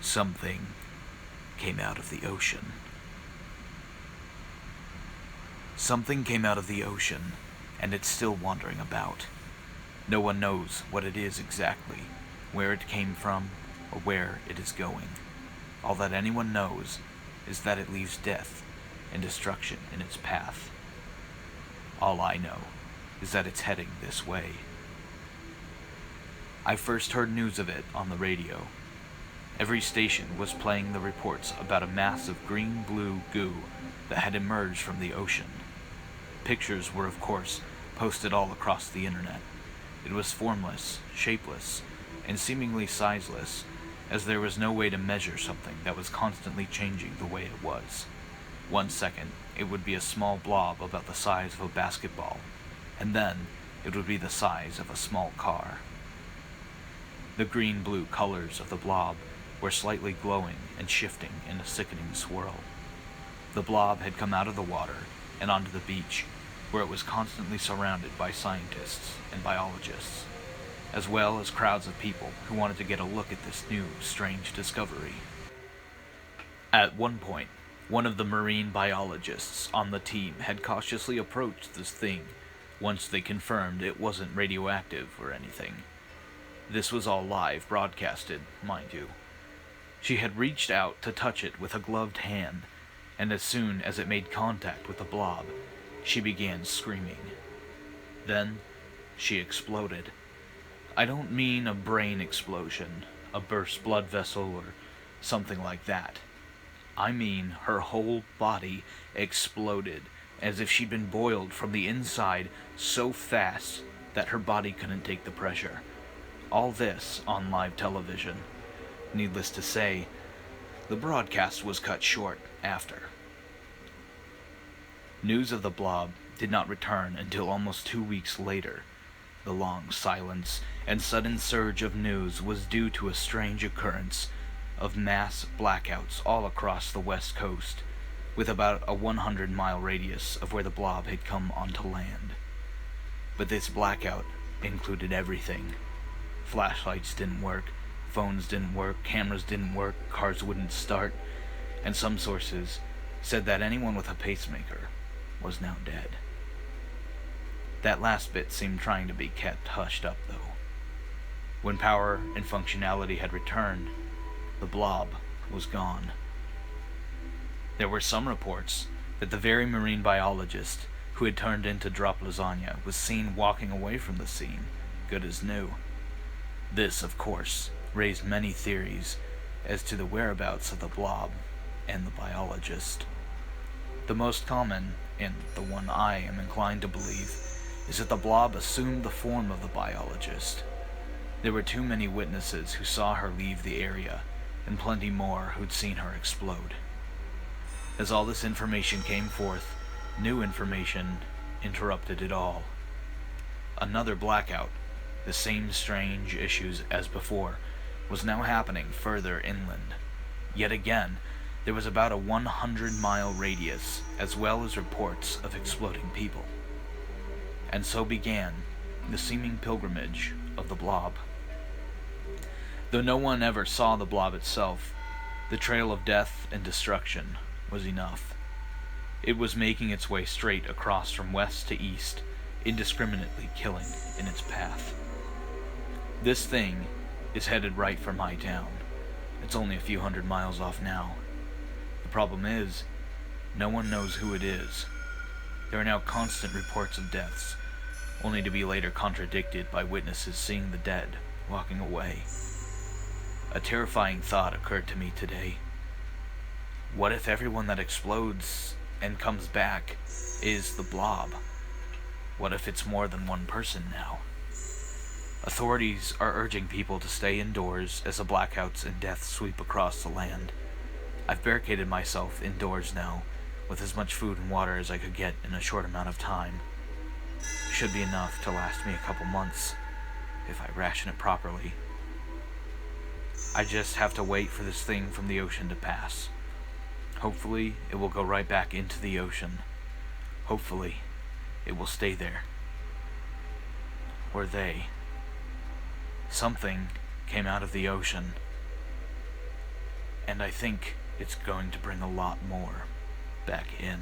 Something came out of the ocean. Something came out of the ocean, and it's still wandering about. No one knows what it is exactly, where it came from, or where it is going. All that anyone knows is that it leaves death and destruction in its path. All I know is that it's heading this way. I first heard news of it on the radio. Every station was playing the reports about a mass of green-blue goo that had emerged from the ocean. Pictures were, of course, posted all across the internet. It was formless, shapeless, and seemingly sizeless, as there was no way to measure something that was constantly changing the way it was. 1 second, it would be a small blob about the size of a basketball, and then it would be the size of a small car. The green-blue colors of the blob were slightly glowing and shifting in a sickening swirl. The blob had come out of the water and onto the beach, where it was constantly surrounded by scientists and biologists, as well as crowds of people who wanted to get a look at this new, strange discovery. At one point, one of the marine biologists on the team had cautiously approached this thing once they confirmed it wasn't radioactive or anything. This was all live broadcasted, mind you. She had reached out to touch it with a gloved hand, and as soon as it made contact with the blob, she began screaming. Then, she exploded. I don't mean a brain explosion, a burst blood vessel, or something like that. I mean her whole body exploded, as if she'd been boiled from the inside so fast that her body couldn't take the pressure. All this on live television. Needless to say, the broadcast was cut short after. News of the blob did not return until almost 2 weeks later. The long silence and sudden surge of news was due to a strange occurrence of mass blackouts all across the west coast, with about a 100-mile radius of where the blob had come onto land. But this blackout included everything. Flashlights didn't work, phones didn't work, cameras didn't work, cars wouldn't start, and some sources said that anyone with a pacemaker was now dead. That last bit seemed trying to be kept hushed up, though. When power and functionality had returned, the blob was gone. There were some reports that the very marine biologist who had turned into Drop Lasagna was seen walking away from the scene, good as new. This, of course, raised many theories as to the whereabouts of the blob and the biologist. The most common, and the one I am inclined to believe, is that the blob assumed the form of the biologist. There were too many witnesses who saw her leave the area, and plenty more who'd seen her explode. As all this information came forth, new information interrupted it all. Another blackout, the same strange issues as before, was now happening further inland. Yet again, there was about a 100-mile radius, as well as reports of exploding people. And so began the seeming pilgrimage of the blob. Though no one ever saw the blob itself, the trail of death and destruction was enough. It was making its way straight across from west to east, indiscriminately killing in its path. This thing is headed right for my town. It's only a few hundred miles off now. The problem is, no one knows who it is. There are now constant reports of deaths, only to be later contradicted by witnesses seeing the dead walking away. A terrifying thought occurred to me today. What if everyone that explodes and comes back is the blob? What if it's more than one person now? Authorities are urging people to stay indoors as the blackouts and deaths sweep across the land. I've barricaded myself indoors now, with as much food and water as I could get in a short amount of time. Should be enough to last me a couple months, if I ration it properly. I just have to wait for this thing from the ocean to pass. Hopefully, it will go right back into the ocean. Hopefully, it will stay there. Or they. Something came out of the ocean. And I think it's going to bring a lot more back in.